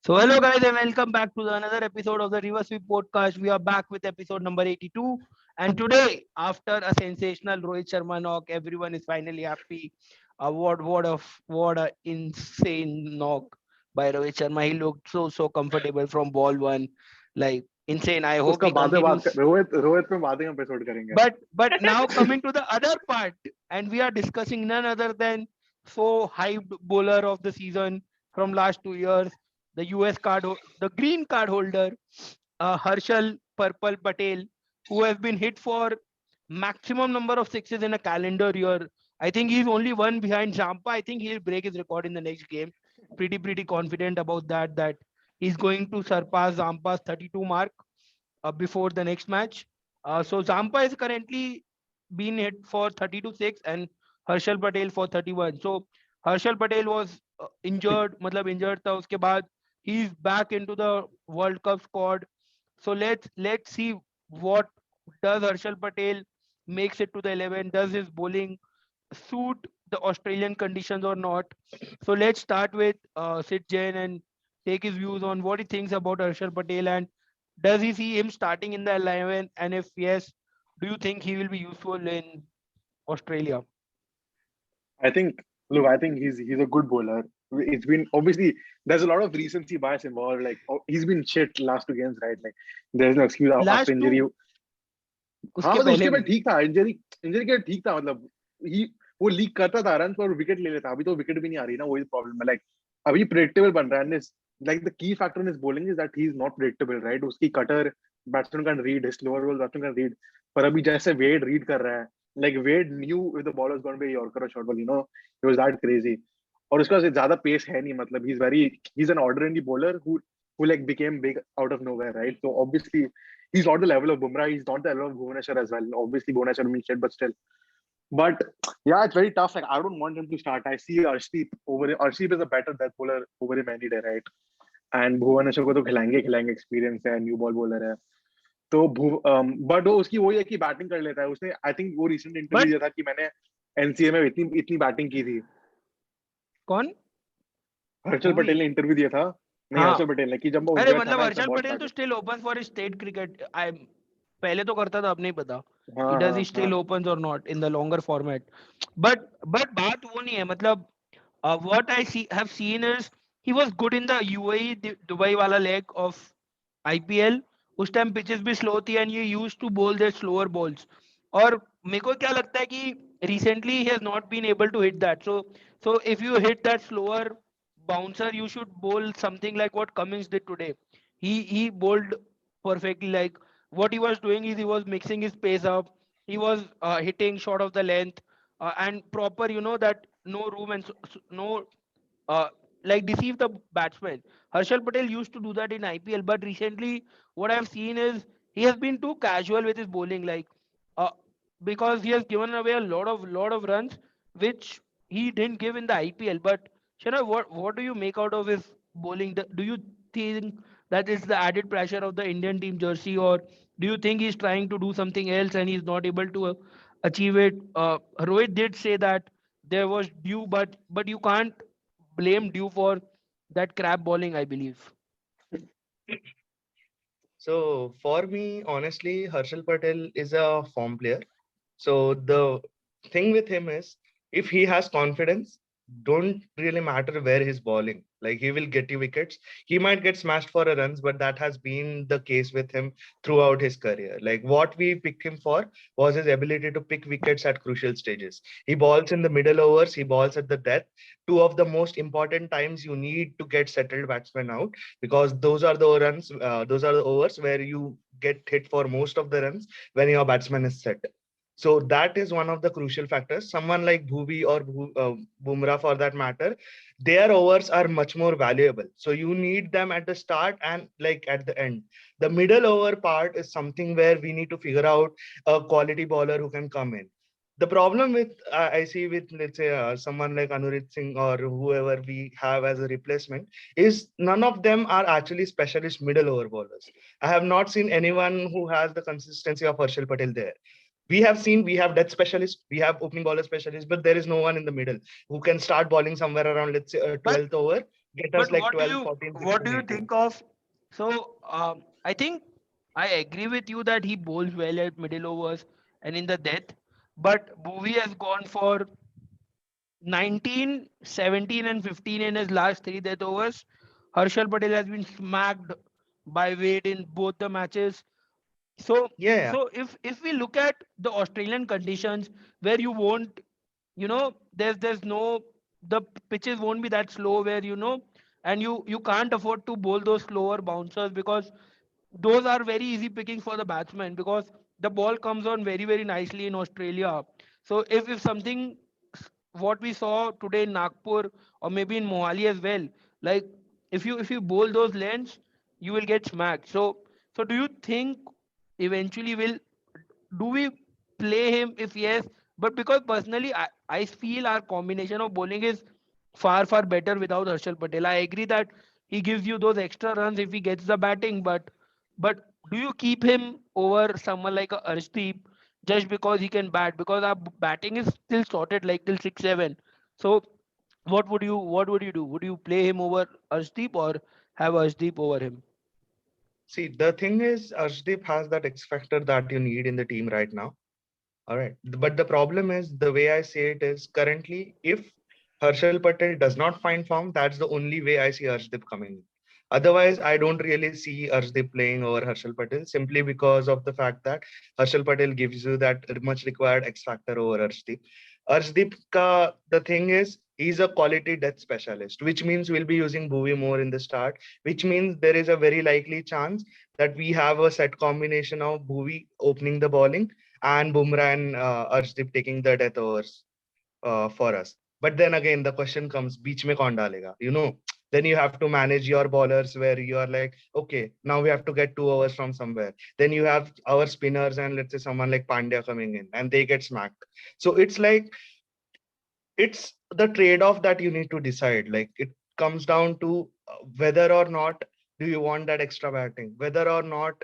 So hello guys and welcome back to another episode of the Reverse Sweep podcast. We are back with episode number 82, and today after a sensational Rohit Sharma knock, everyone is finally happy. What a insane knock by Rohit Sharma. He looked so comfortable from ball one, like insane. I hope उसका he बाद में बात continues. कर रोहित पे बाद में episode करेंगे. But now coming to the other part, and we are discussing none other than so hyped bowler of the season from last 2 years, the US the green card holder, Harshal Purple Patel, who has been hit for maximum number of sixes in a calendar year. I think he's only one behind Zampa. I think he'll break his record in the next game. Pretty confident about that he's going to surpass Zampa's 32 mark before the next match. So Zampa is currently been hit for 32-6 and Harshal Patel for 31. So Harshal Patel was injured, मतलब injured था उसके बाद he's back into the World Cup squad. So let's see what does Harshal Patel makes it to the 11. Does his bowling suit the Australian conditions or not? So let's start with Sid Jain and take his views on what he thinks about Harshal Patel and does he see him starting in the 11? And if yes, do you think he will be useful in Australia? I think I think he's a good bowler. It's been obviously there's a lot of recency bias involved. Like he's been shit last two games, right? Like there's no excuse after Last injury. two, हाँ उसके मतलब पहले उसके बाद भी. ठीक था. Injury के ठीक था. मतलब ही वो लीक करता था रन पर विकेट ले लेता. अभी तो विकेट भी नहीं आ रही ना. वही प्रॉब्लम है. लाइक अभी प्रेडिक्टेबल बन रहा है. Like the key factor in his bowling is that he's not predictable, right? उसकी cutter batsman can read, his slower ball batsman can read. पर अभी जैसे Wade read कर रहा है, like Wade knew if the ball was going to be a Yorker or short ball, he was that crazy. और उसका ज्यादा pace है नहीं. मतलब he's an ordinary bowler who like became big out of nowhere, right? So obviously he's not the level of Bumrah, he's not the level of Bhuvaneshwar as well. Obviously Bhuvaneshwar means shit, but still. But yeah, it's very tough. Like I don't want him to start. I see Arshdeep is a better death bowler over him any day, right? And Bhuvneshwar को तो खिलाएंगे experience है new ball bowler है तो but वो उसकी वही है कि बैटिंग कर लेता है उसने आई थिंक वो रिसेंट इंटरव्यू But दिया था कि मैंने एनसीए में इतनी इतनी बैटिंग की थी कौन? Harshal Who Patel is? ने इंटरव्यू दिया था नहीं हाँ. हर्षल पटेल ने कि जब वो अरे इंजर्ड था मतलब ना इसने हर्षल बहुत पटेल तो batting still open for state cricket. I पहले तो करता था, अब नहीं पता कि हाँ डज ही हाँ हाँ स्टिल ओपन और not in the longer format. But बात वो नहीं है. मतलब what I have seen is he was good in the UAE Dubai wala leg of IPL. उस टाइम पिचेस भी स्लो थी एंड ये यूज्ड टू बोल देयर स्लोअर बॉल्स. और मेरे को क्या लगता है कि recently he has not been able to hit that. So if you hit that slower bouncer, you should bowl something like what Cummins did today. He bowled perfectly. Like what he was doing is he was mixing his pace up. He was hitting short of the length and proper. You know that no room and no uh, like deceive the batsman. Harshal Patel used to do that in IPL, but recently what I've seen is he has been too casual with his bowling, like uh, because he has given away a lot of runs which he didn't give in the IPL. But Shana, what do you make out of his bowling? Do you think that is the added pressure of the Indian team jersey, or do you think he's trying to do something else and he's not able to achieve it? Rohit did say that there was due, but you can't blame due for that crap bowling, I believe. So for me, honestly, Harshal Patel is a form player. So the thing with him is if he has confidence, don't really matter where he's bowling. Like he will get you wickets. He might get smashed for a runs, but that has been the case with him throughout his career. Like what we picked him for was his ability to pick wickets at crucial stages. He bowls in the middle overs, he bowls at the death. Two of the most important times you need to get settled batsmen out because those are the overs where you get hit for most of the runs when your batsman is set. So that is one of the crucial factors. Someone like Bhuvi or Bumrah for that matter, their overs are much more valuable. So you need them at the start and like at the end. The middle over part is something where we need to figure out a quality bowler who can come in. The problem with I see with let's say someone like Anurit Singh or whoever we have as a replacement is none of them are actually specialist middle over bowlers. I have not seen anyone who has the consistency of Harshal Patel there. We have death specialists, we have opening bowler specialists, but there is no one in the middle who can start bowling somewhere around let's say a But 12th over. get us But like 12, 14, what do 16, you 18. think of? So I think I agree with you that he bowls well at middle overs and in the death. But Bhuvi has gone for 19, 17, and 15 in his last three death overs. Harshal Patel has been smacked by Wade in both the matches. So Yeah, if we look at the Australian conditions where you won't, there's no, the pitches won't be that slow where, and you can't afford to bowl those slower bouncers because those are very easy pickings for the batsman because the ball comes on very very nicely in Australia. So if something what we saw today in Nagpur or maybe in Mohali as well, like if you bowl those lengths, you will get smacked. So do you think eventually will do we play him? If yes, but because personally I feel our combination of bowling is far far better without Harshal Patel. I agree that he gives you those extra runs if he gets the batting, but do you keep him over someone like a Arshdeep just because he can bat? Because our batting is still sorted like till 6-7. So what would you do? Would you play him over Arshdeep or have Arshdeep over him? see, the thing is, Arshdeep has that X factor that you need in the team right now. All right. But the problem is the way I say it is currently, if Harshal Patel does not find form, that's the only way I see Arshdeep coming in. Otherwise, I don't really see Arshdeep playing over Harshal Patel simply because of the fact that Harshal Patel gives you that much required X factor over Arshdeep. Arshdeep ka the thing is he's a quality death specialist, which means we'll be using Bhuvi more in the start, which means there is a very likely chance that we have a set combination of Bhuvi opening the bowling and Bumrah and Arshdeep taking the death overs for us. But then again, the question comes, beach mein kaun dalega? Then you have to manage your bowlers where you are like, okay, now we have to get 2 overs from somewhere. Then you have our spinners and let's say someone like Pandya coming in and they get smacked. So it's like it's the trade-off that you need to decide. Like it comes down to whether or not do you want that extra batting, whether or not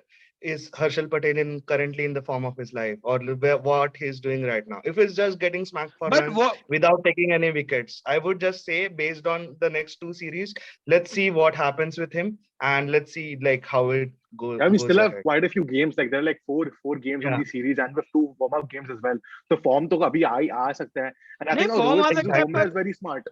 is Harshal Patel in currently in the form of his life, or what he's doing right now. If it's just getting smacked for But runs what without taking any wickets, I would just say based on the next two series, let's see what happens with him and let's see like how it Yeah, we goes still have ahead. quite a few games. Like there are like four games on Yeah, the series, and we have two warm-up games as well. So form तो अभी आ सकता है. And I नहीं think now form Rohit, आ सकता है Bumrah exactly. is very smart.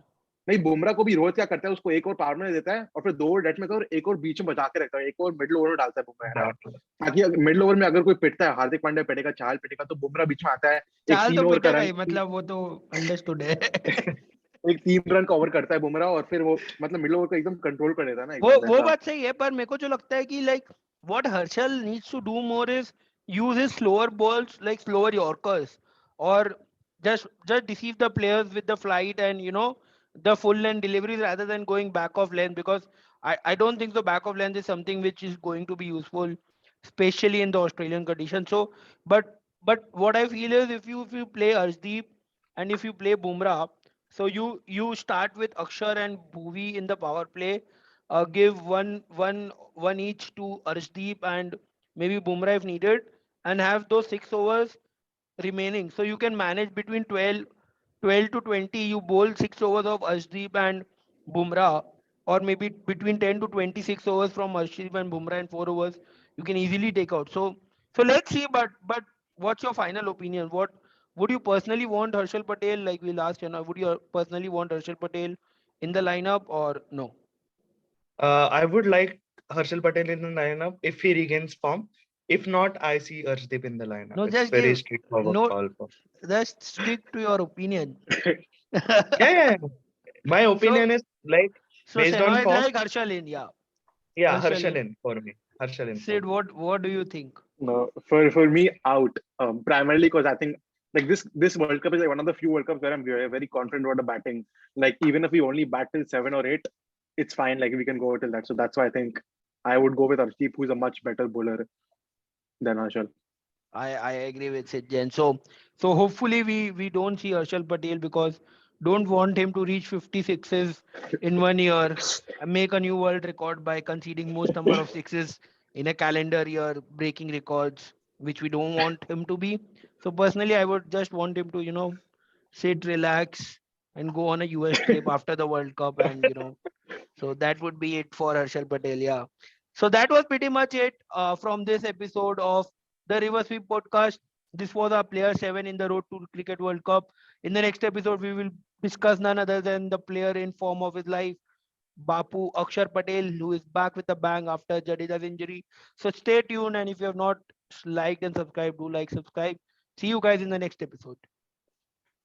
नहीं, बुमराह को भी रोहित क्या करता है, उसको एक और पावर में देता है और फिर दो ओवर डेट में और एक और बीच में बचा के रखता है, एक और मिडिल ओवर में डालता है बुमराह, है ना, Exactly. ताकि मिडिल ओवर में अगर कोई पिटता है, हार्दिक पांड्या पिटेगा, चाहल पिटेगा, तो बुमराह बीच में आता है, एक चाल तो 3 ओवर का पिटेगा रन ही मतलब वो तो अंडरस्टूड है एक 3 रन का ओवर करता है बुमराह और फिर वो मतलब मिडिल ओवर को एकदम कंट्रोल कर देता है ना, वो एकदम वो वैसा. बात सही है पर मेरे को जो लगता है कि like what Harshal needs to do more is use his slower balls like slower yorkers और just deceive the players with the flight and the full length deliveries rather than going back of length because I don't think the back of length is something which is going to be useful especially in the Australian conditions. So but what I feel is if you play Arshdeep and if you play Bumrah, so you start with Akshar and Bhuvi in the power play, give one each to Arshdeep and maybe Bumrah if needed, and have those 6 overs remaining. So you can manage between 12 to 20. You bowl 6 overs of Arshdeep and Bumrah, or maybe between 10 to 26 overs from Arshdeep and Bumrah and 4 overs. You can easily take out. So let's see. But what's your final opinion? What would you personally want Harshal Patel? Like we last, would you personally want Harshal Patel in the lineup or no? I would like Harshal Patel in the lineup if he regains form. If not, I see Arshdeep in the lineup. No, It's just very give straightforward no. call for. Just stick to your opinion. Yeah, yeah, yeah. My so opinion is like so based on Sehwag is form. like Harshal in, yeah. Yeah, Harshal Harshal in. in for me. Harshal in for Sid, me. what do you think? No, for me out, primarily because I think like this World Cup is like one of the few World Cups where I'm very confident about the batting. Like even if we only bat till 7 or 8, it's fine. Like we can go till that. So that's why I think I would go with Arshdeep, who's a much better bowler than Harshal. I agree with Sid Jain. So hopefully we don't see Harshal Patel because don't want him to reach 50 sixes in 1 year and make a new world record by conceding most number of sixes in a calendar year, breaking records, which we don't want him to be. So personally, I would just want him to sit, relax, and go on a US trip after the World Cup and So that would be it for Harshal Patel. Yeah. So that was pretty much it from this episode of the River Sweep podcast. This was our player 7 in the Road to Cricket World Cup. In the next episode, we will discuss none other than the player in form of his life, Bapu Akshar Patel, who is back with a bang after Jadeja's injury. So stay tuned, and if you have not liked and subscribed, do like, subscribe. See you guys in the next episode.